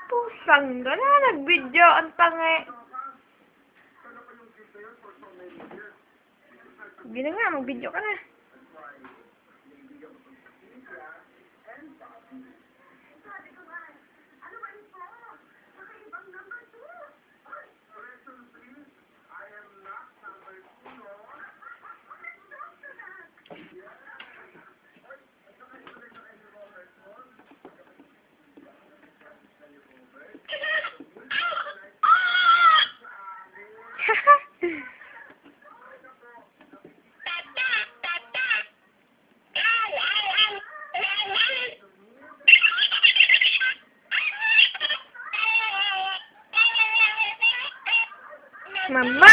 Pusang ka na, nag-video ang tangi. Sige na nga, mag-video ka na. Mama!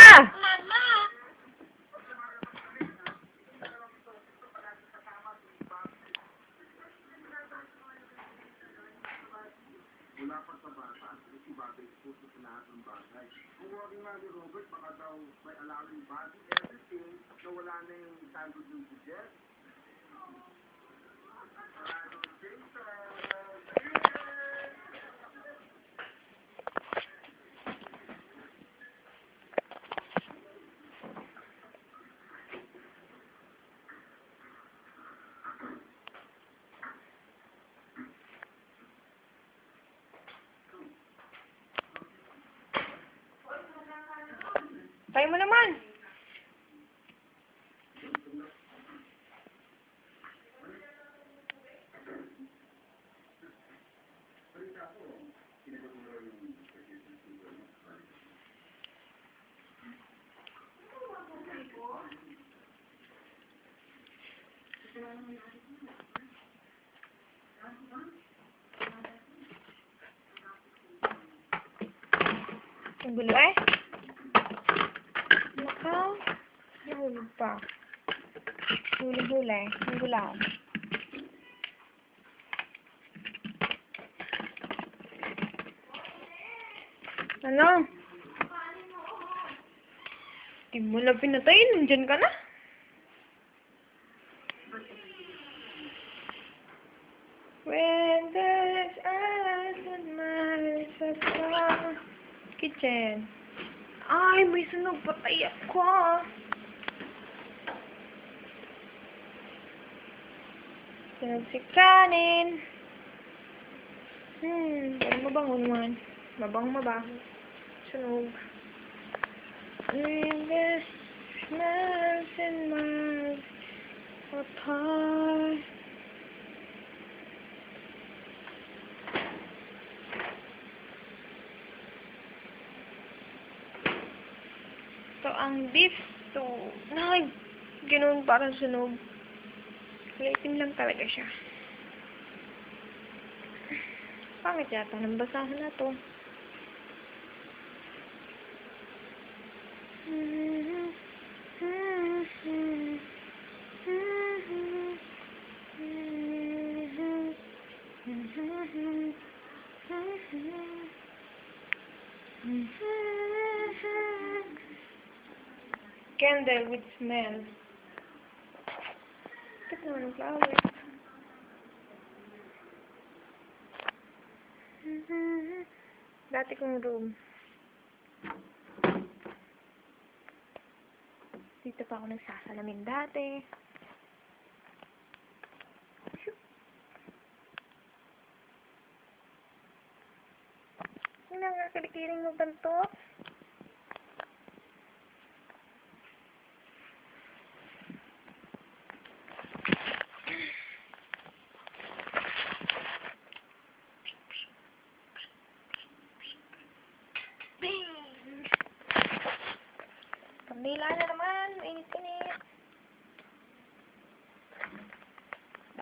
Mula pa sa bata, si Bagay puso sa lahat ng bagay. Kung wag nga ni Robert, baka daw may allowing body, everything, na wala na yung tangled yung budget. Tayo mo naman. Ang gulo eh. Nahulog pa. Huli-huli. Ang gulaw. Ano? Di mo na pinatay. Nandyan ka na. When there's ice and mice at the kitchen. Ay, may sunog. Patay ako. Sunog si kanin. Parang mabango naman. Mabango. Sunog. When there's smells and miles apart. Ito ang beef stew. Ay, ganoon parang sunog. Itim lang talaga siya. Pangit yata ng basahan na to. Candle with smell. Ito naman ang flower. Dati kong room. Dito pa ako nagsasalamin dati. Ang nakakalikiring mo ganito. Kandila na naman. Init-init.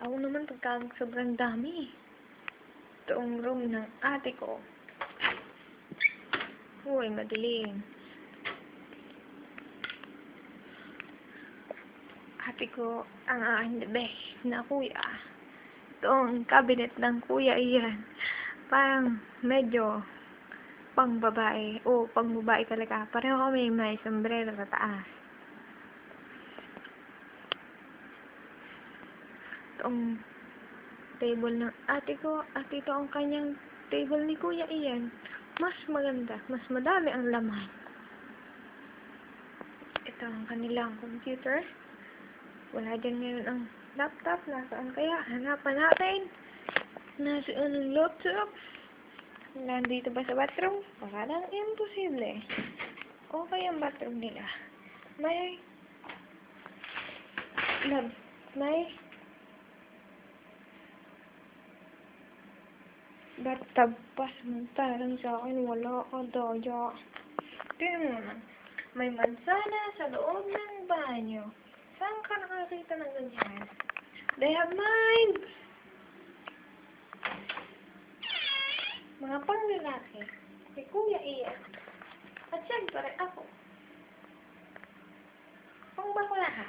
Ako naman pagka sobrang dami. Ito ang room ng ate ko. Uy, madilim. Ate ko ang aking best na kuya. Ito ang cabinet ng kuya iyan. Parang medyo pang babae. O, pang babae talaga. Pareho kami may sombrero sa taas. Itong table ng ate ko. At ito ang kanyang table ni Kuya Ian, mas maganda, mas madami ang laman. Ito ang kanilang computer. Wala dyan ngayon ang laptop. Nasaan kaya? Hanapan natin. Nasaan ang laptop? Nandito ba sa bathroom? Parang imposible. Okay ang bathroom nila. May bathtub pa. Samantalang sa akin wala ka daya. Tingnan mo naman. May mansana sa loob ng banyo. Saan ka nakakita ng ganyan? They have minds! Mga panglalaki. Si Kuya Ian. At syempre ako. Pangbakla ha.